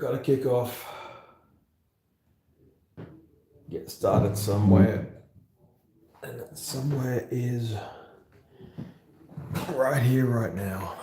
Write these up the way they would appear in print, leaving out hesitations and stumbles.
got to kick off, get started somewhere, and that somewhere is right here, right now.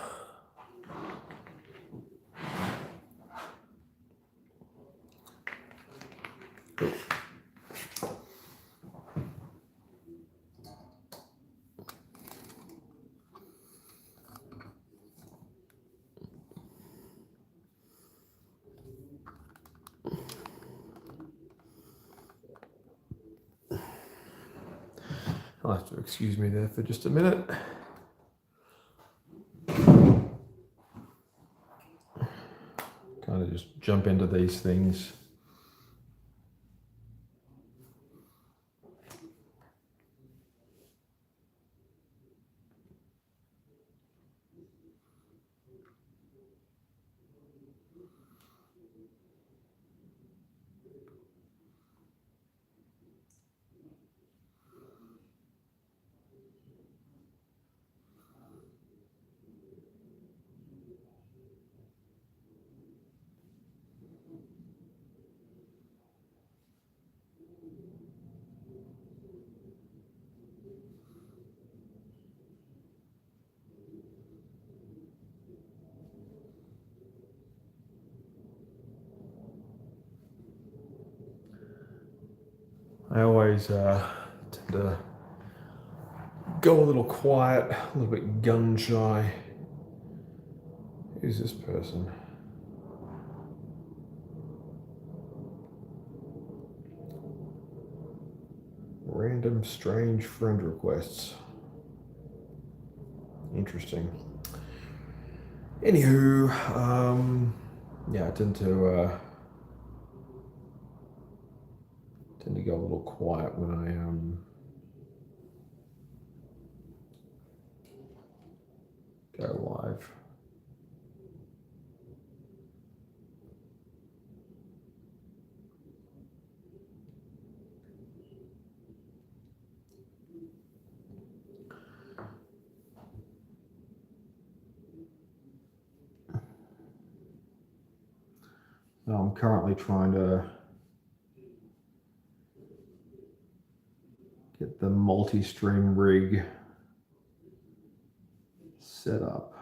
I'll have to excuse me there for just a minute. Kind of just jump into these things. I always tend to go a little quiet, a little bit gun shy. Who's this person? Random strange friend requests. Interesting. Anywho, yeah, I tend to go a little quiet when I go live. I'm currently trying to get the multi-stream rig set up.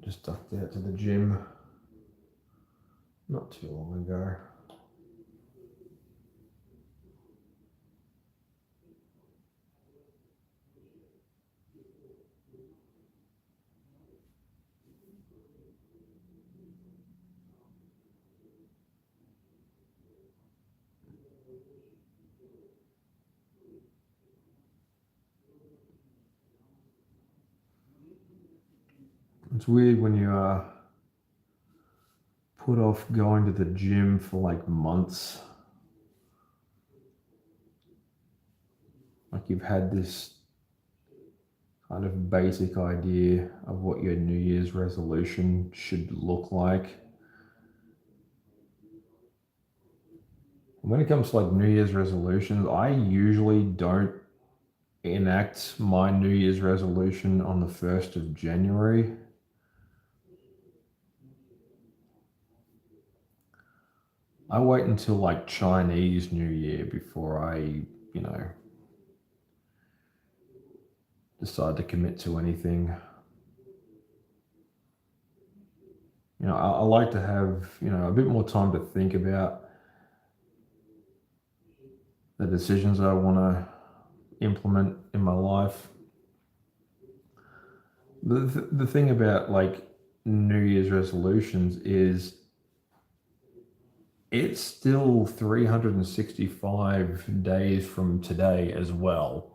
Just ducked out to the gym not too long ago. It's weird when you put off going to the gym for like months. Like you've had this kind of basic idea of what your New Year's resolution should look like. When it comes to like New Year's resolutions, I usually don't enact my New Year's resolution on the 1st of January. I wait until like Chinese New Year before I, decide to commit to anything. I like to have, a bit more time to think about the decisions I want to implement in my life. The thing about like New Year's resolutions is it's still 365 days from today as well.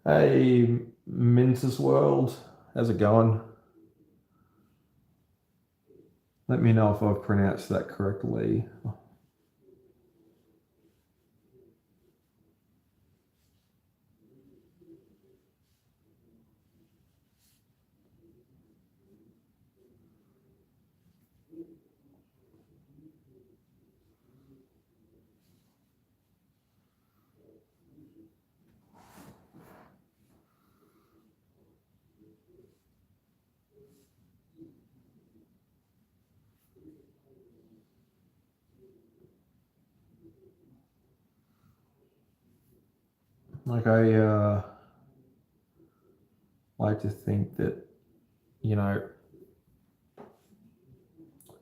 Hey, Mintus World, how's it going? Let me know if I've pronounced that correctly. Like I like to think that, you know,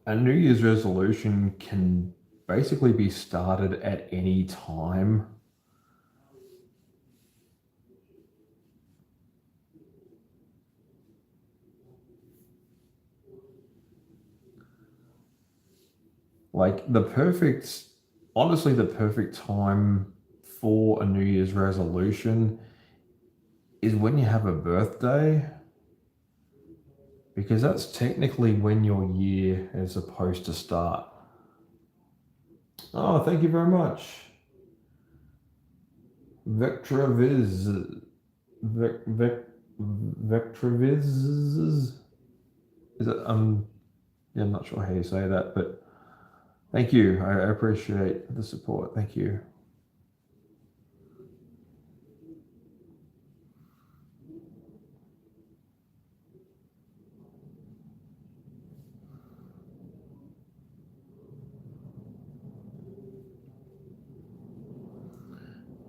a New Year's resolution can basically be started at any time. Like honestly, the perfect time for a New Year's resolution is when you have a birthday, because that's technically when your year is supposed to start. Oh, thank you very much. Vectraviz. Vectraviz. Is it? Yeah, I'm not sure how you say that, but thank you. I appreciate the support. Thank you.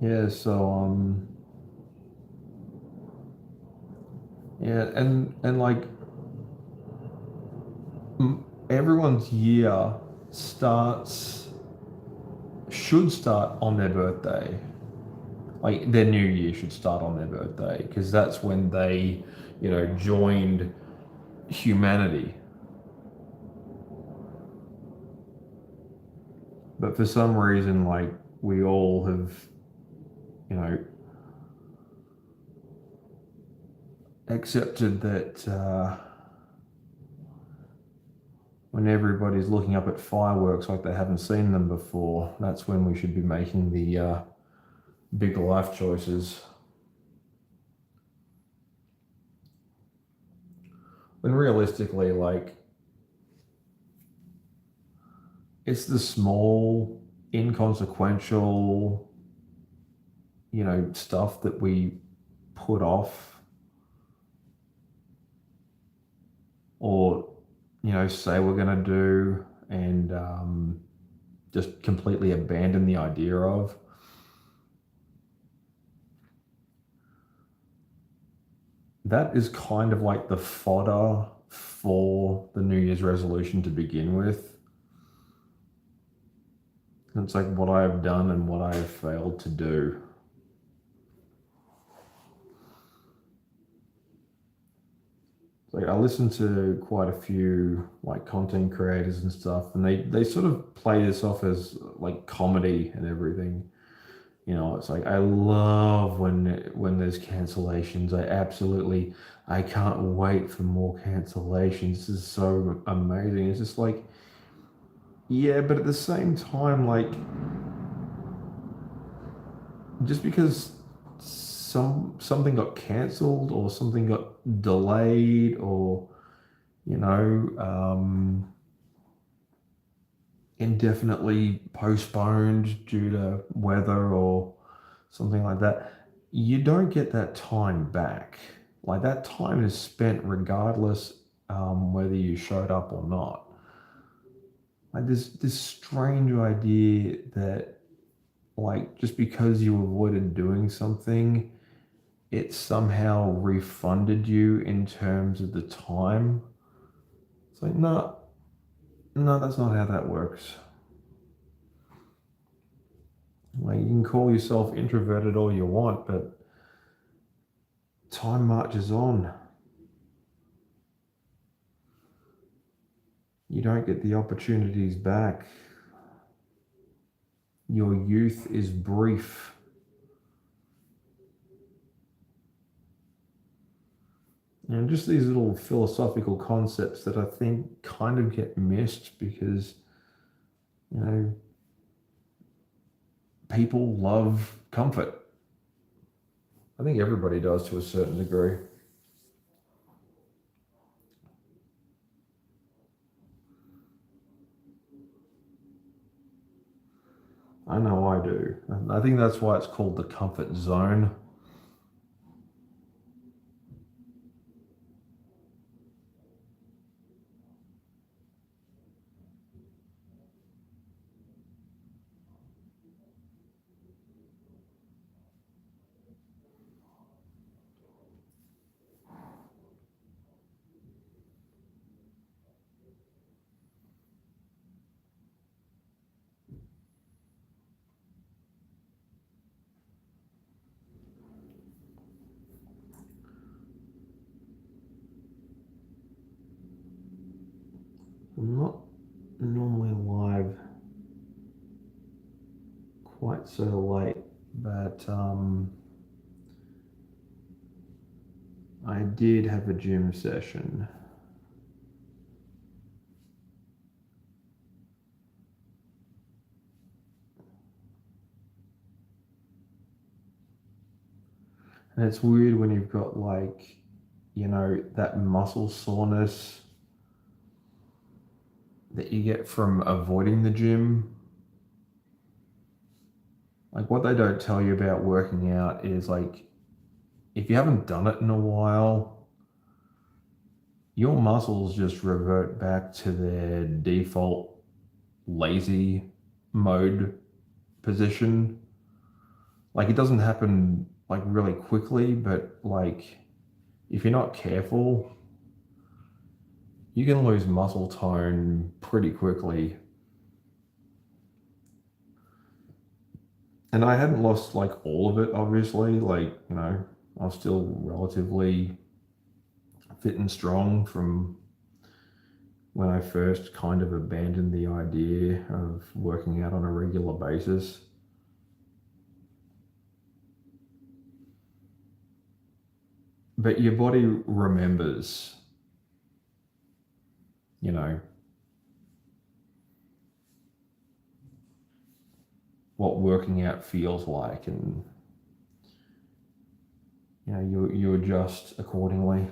Yeah, so yeah, and like everyone's year starts should start on their birthday. Like their new year should start on their birthday because that's when they, joined humanity. But for some reason, like we all have, you know, accepted that when everybody's looking up at fireworks like they haven't seen them before, that's when we should be making the big life choices. When realistically, like, it's the small, inconsequential, stuff that we put off or, say we're going to do and just completely abandon the idea of. That is kind of like the fodder for the New Year's resolution to begin with. It's like what I have done and what I have failed to do. Like I listen to quite a few like content creators and stuff, and they sort of play this off as like comedy and everything. It's like I love when there's cancellations. I can't wait for more cancellations. This is so amazing. It's just like, yeah, but at the same time, like just because something got cancelled or something got delayed or you know indefinitely postponed due to weather or something like that, you don't get that time back. Like that time is spent regardless whether you showed up or not. Like this strange idea that like just because you avoided doing something, it somehow refunded you in terms of the time. It's like no, no, that's not how that works. Like you can call yourself introverted all you want, but time marches on. You don't get the opportunities back. Your youth is brief. And just these little philosophical concepts that I think kind of get missed because, you know, people love comfort. I think everybody does to a certain degree. I know I do. I think that's why it's called the comfort zone. I'm not normally live quite so late, but I did have a gym session. And it's weird when you've got like, that muscle soreness that you get from avoiding the gym. Like what they don't tell you about working out is like if you haven't done it in a while, your muscles just revert back to their default lazy mode position. Like it doesn't happen like really quickly, but like if you're not careful, you can lose muscle tone pretty quickly. And I hadn't lost like all of it, obviously. Like, I was still relatively fit and strong from when I first kind of abandoned the idea of working out on a regular basis. But your body remembers, you know, what working out feels like, and you adjust accordingly.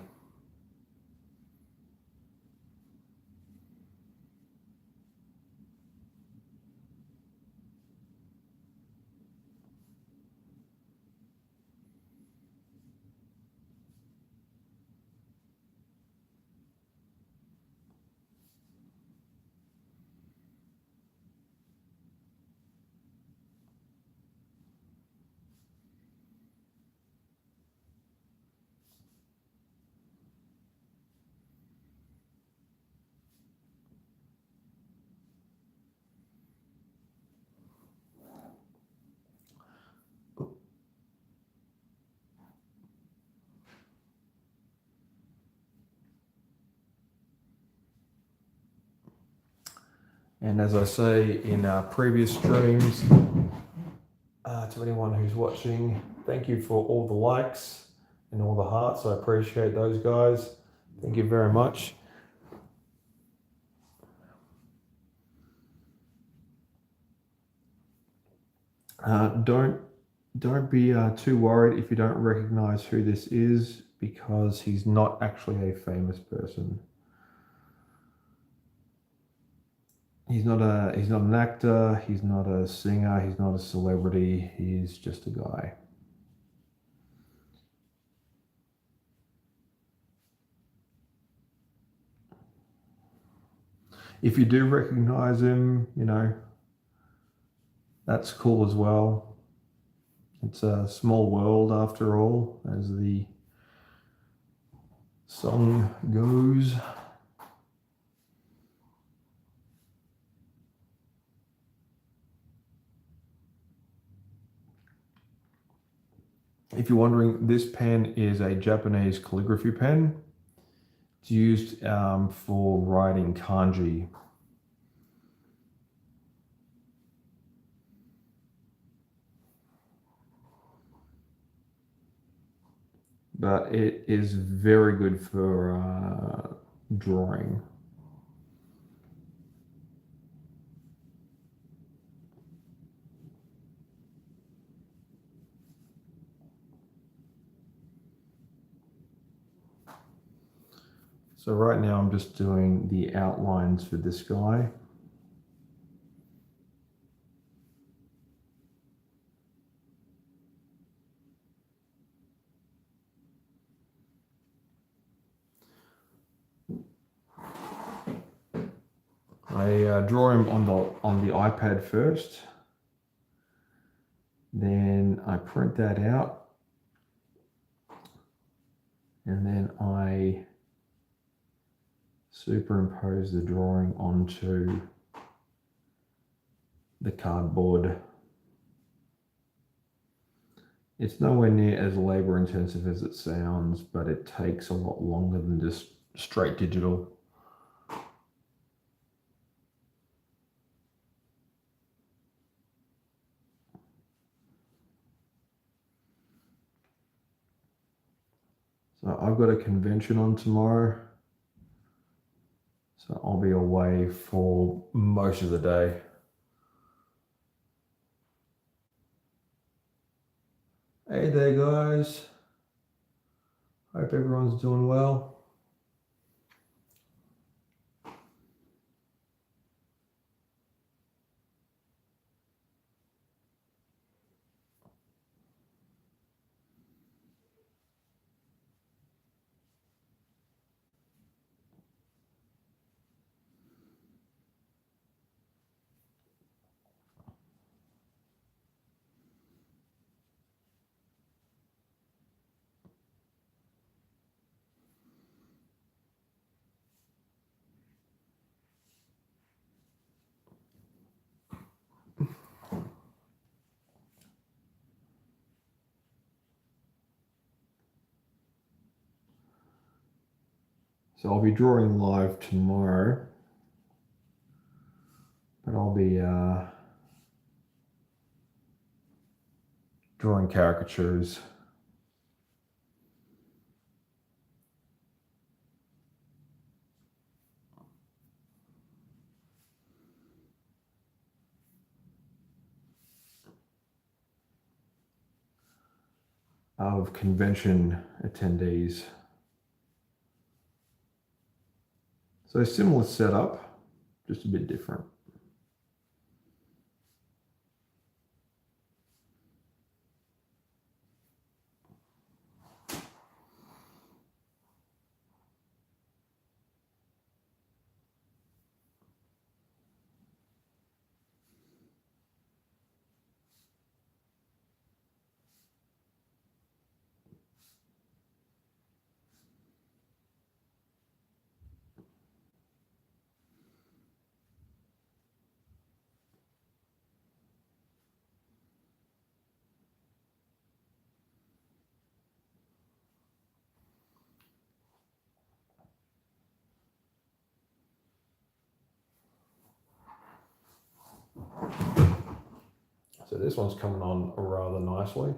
And as I say in previous streams, to anyone who's watching, thank you for all the likes and all the hearts. I appreciate those guys. Thank you very much. Don't be too worried if you don't recognize who this is, because he's not actually a famous person. He's not an actor, he's not a singer, he's not a celebrity, he's just a guy. If you do recognize him, that's cool as well. It's a small world after all, as the song goes. If you're wondering, this pen is a Japanese calligraphy pen. It's used for writing kanji. But it is very good for drawing. So right now I'm just doing the outlines for this guy. I draw him on the iPad first, then I print that out, and then I superimpose the drawing onto the cardboard. It's nowhere near as labor intensive as it sounds, but it takes a lot longer than just straight digital. So I've got a convention on tomorrow. So I'll be away for most of the day. Hey there, guys. Hope everyone's doing well. So I'll be drawing live tomorrow, but I'll be drawing caricatures. Of convention attendees. So similar setup, just a bit different. So this one's coming on rather nicely.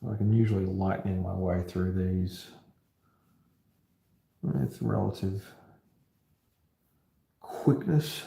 I can usually lightning my way through these. It's relative quickness.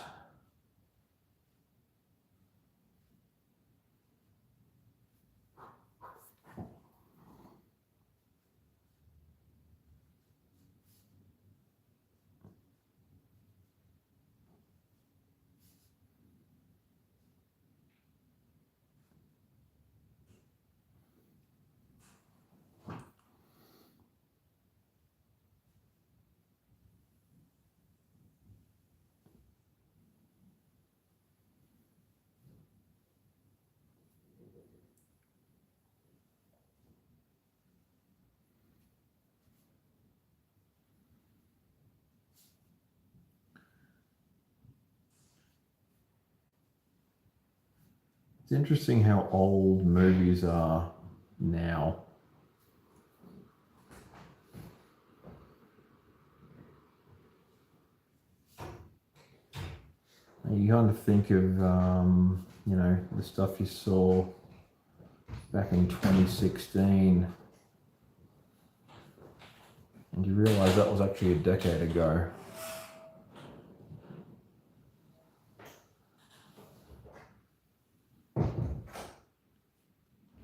It's interesting how old movies are now. You kind of think of, the stuff you saw back in 2016, and you realize that was actually a decade ago.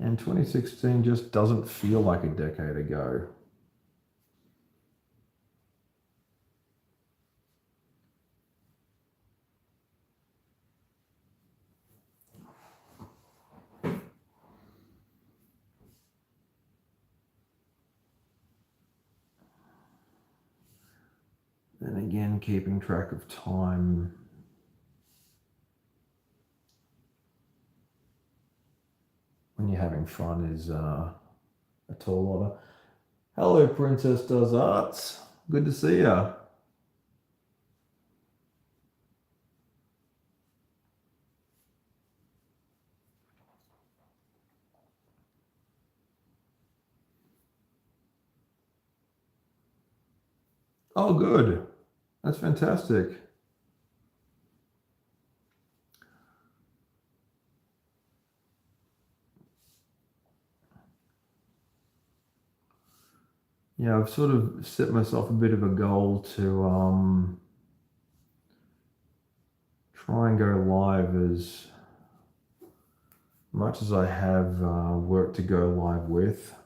And 2016 just doesn't feel like a decade ago. And again, keeping track of time. When you're having fun is a tall order. Hello, Princess Does Arts. Good to see ya. Oh, good. That's fantastic. Yeah, I've sort of set myself a bit of a goal to try and go live as much as I have work to go live with.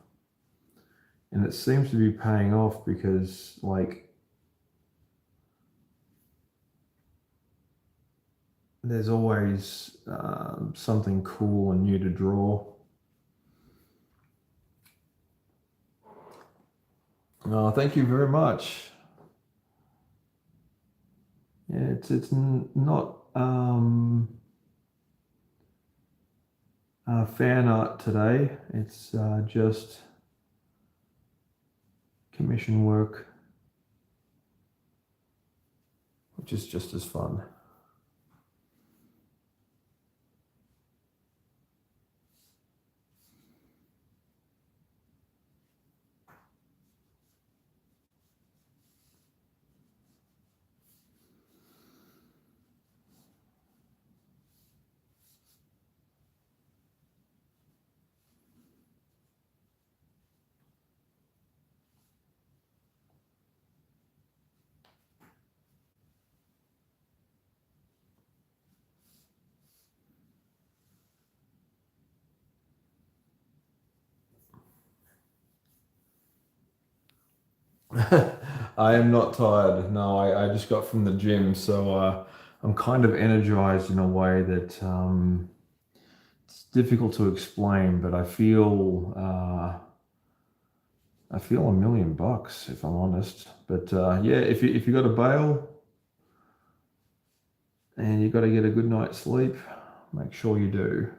And it seems to be paying off because, like, there's always something cool and new to draw. Thank you very much. Yeah, it's not fan art today. It's just commission work, which is just as fun. I am not tired. No, I just got from the gym, so I'm kind of energized in a way that it's difficult to explain, but I feel $1 million if I'm honest. But yeah, if you got to bail and you got to get a good night's sleep, make sure you do,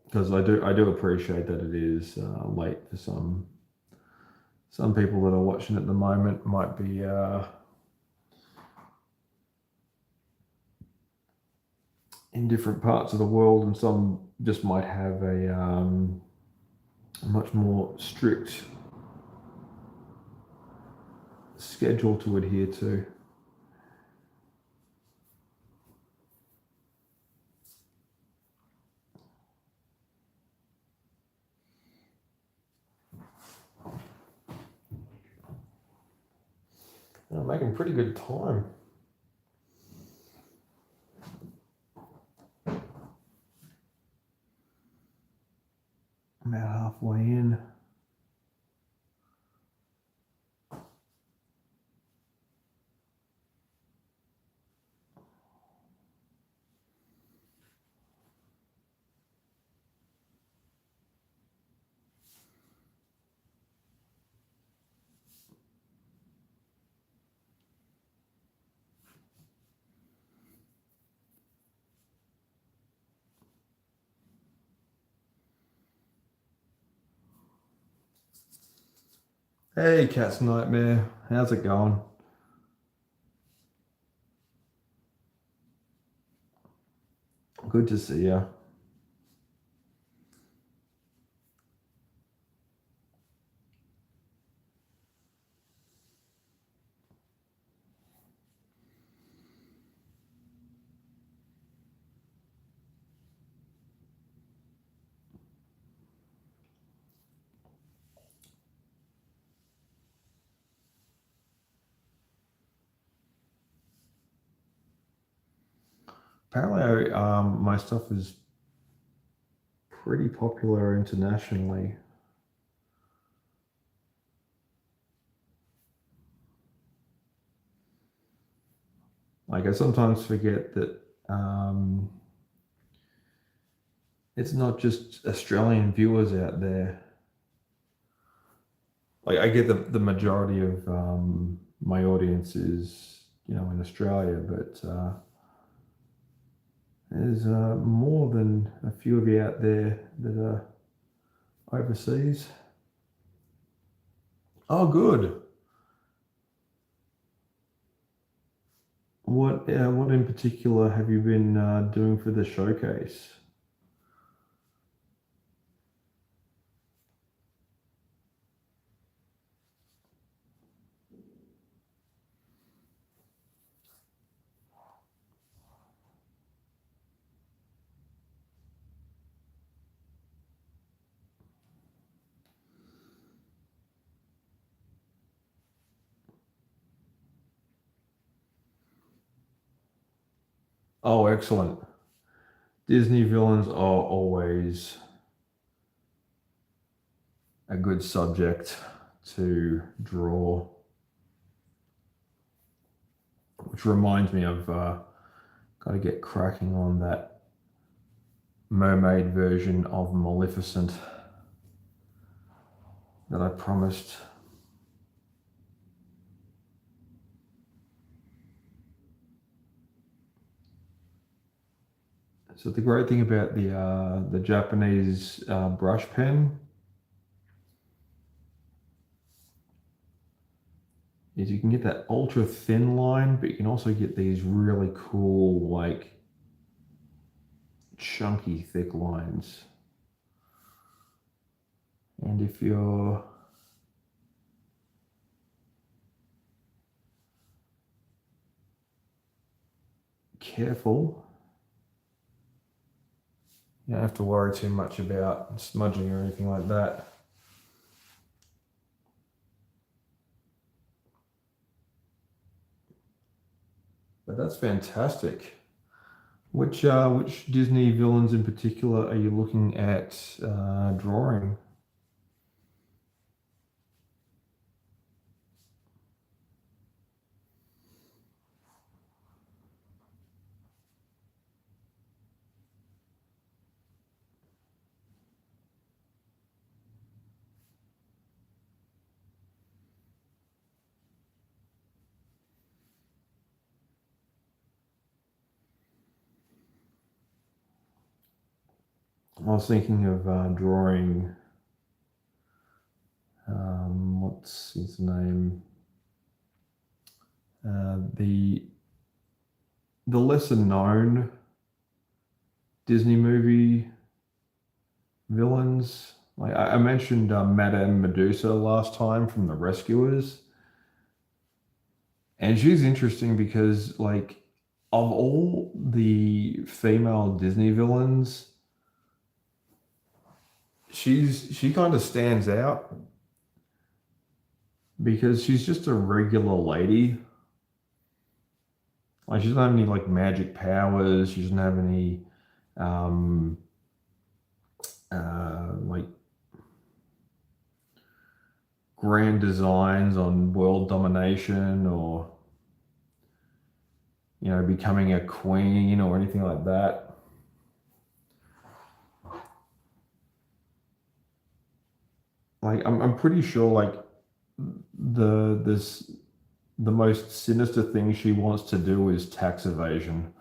because I do appreciate that it is late for some people that are watching at the moment. Might be in different parts of the world, and some just might have a much more strict schedule to adhere to. I'm making pretty good time. I'm about halfway in. Hey, Cat's Nightmare. How's it going? Good to see you. Apparently, my stuff is pretty popular internationally. Like I sometimes forget that it's not just Australian viewers out there. Like I get the majority of my audience is in Australia, but there's more than a few of you out there that are overseas. Oh, good. What in particular have you been doing for the showcase? Oh, excellent. Disney villains are always a good subject to draw, which reminds me I've got to get cracking on that mermaid version of Maleficent that I promised. So the great thing about the Japanese brush pen is you can get that ultra thin line, but you can also get these really cool, like chunky, thick lines. And if you're careful, you don't have to worry too much about smudging or anything like that. But that's fantastic. Which Disney villains in particular are you looking at drawing? I was thinking of drawing. What's his name? The lesser known Disney movie villains. Like I mentioned Madame Medusa last time from The Rescuers, and she's interesting because like of all the female Disney villains, she kind of stands out because she's just a regular lady. Like she doesn't have any like magic powers. She doesn't have any um, like grand designs on world domination or becoming a queen or anything like that. Like I'm pretty sure like the most sinister thing she wants to do is tax evasion.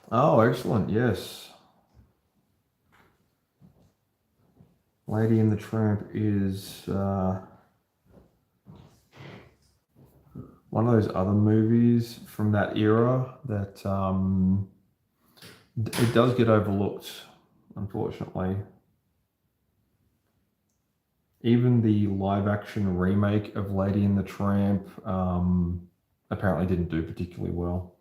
Oh, excellent. Yes. Lady and the Tramp is one of those other movies from that era that it does get overlooked unfortunately. Even the live action remake of Lady and the Tramp apparently didn't do particularly well.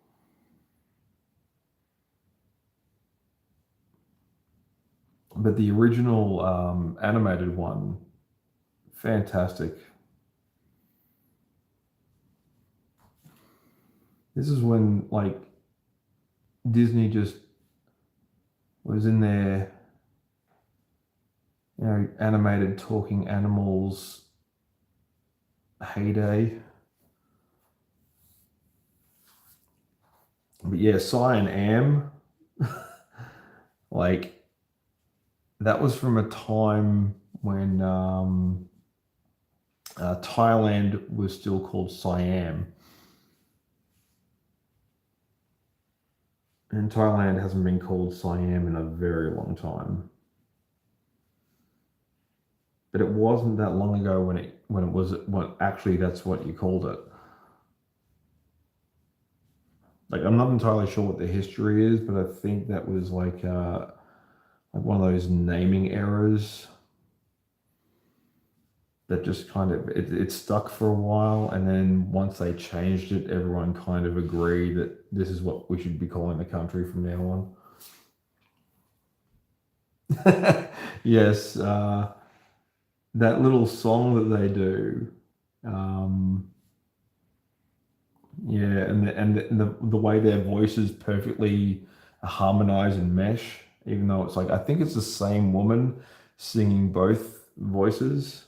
But the original animated one, fantastic. This is when like Disney just was in their, animated talking animals heyday. But yeah, Cy and Am, like that was from a time when Thailand was still called Siam, and Thailand hasn't been called Siam in a very long time. But it wasn't that long ago when it was what actually that's what you called it. Like I'm not entirely sure what the history is, but I think that was like one of those naming errors that just kind of it stuck for a while, and then once they changed it, everyone kind of agreed that this is what we should be calling the country from now on. Yes, that little song that they do, um, yeah, and the way their voices perfectly harmonize and mesh, even though it's like I think it's the same woman singing both voices.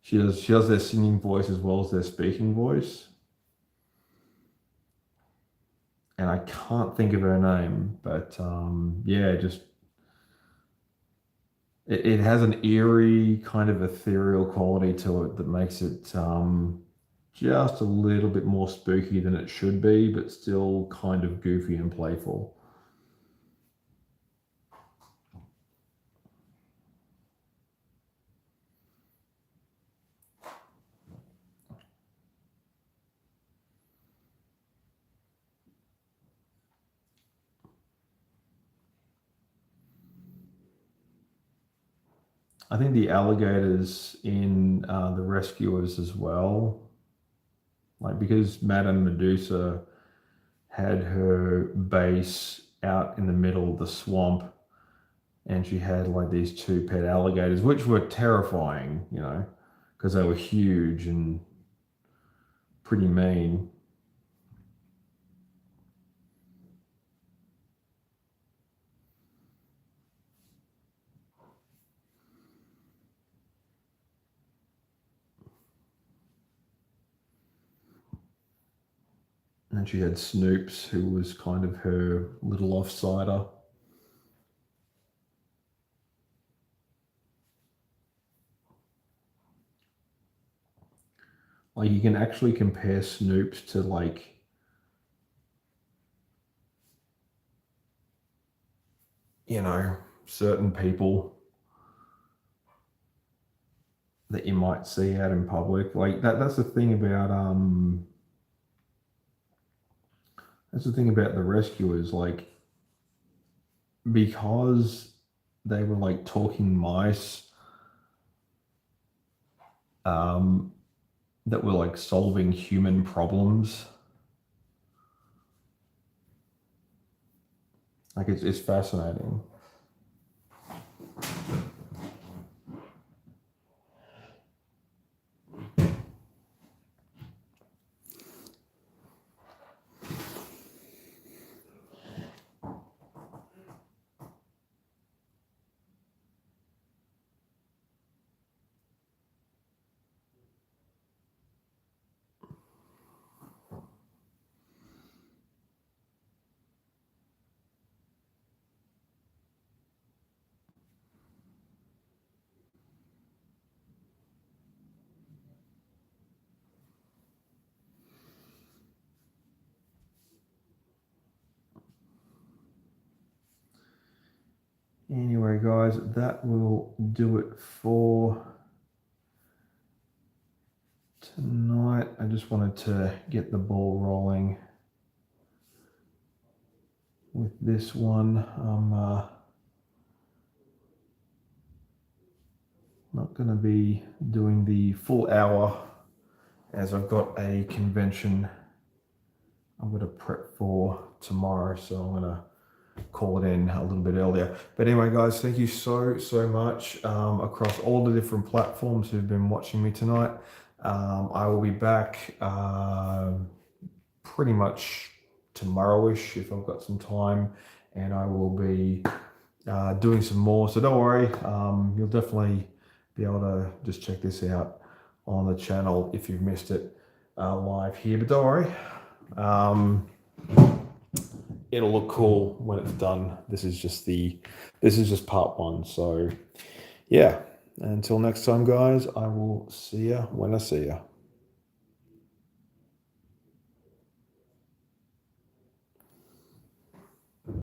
She does their singing voice as well as their speaking voice, and I can't think of her name, but yeah, just it has an eerie kind of ethereal quality to it that makes it just a little bit more spooky than it should be, but still kind of goofy and playful. I think the alligators in the rescuers as well, like because Madame Medusa had her base out in the middle of the swamp, and she had like these two pet alligators, which were terrifying, because they were huge and pretty mean. And she had Snoops, who was kind of her little offsider. Like you can actually compare Snoops to like, certain people that you might see out in public. Like that's the thing about the rescuers, like because they were like talking mice um that were like solving human problems. Like it's fascinating. Anyway, guys, that will do it for tonight. I just wanted to get the ball rolling with this one. Not going to be doing the full hour as I've got a convention I'm going to prep for tomorrow, so I'm going to call it in a little bit earlier. But anyway, guys, thank you so much across all the different platforms who've been watching me tonight. I will be back pretty much tomorrow-ish if I've got some time, and I will be doing some more. So don't worry, you'll definitely be able to just check this out on the channel if you've missed it live here. But don't worry. It'll look cool when it's done. This is just part one. So yeah, until next time, guys, I will see ya when I see ya.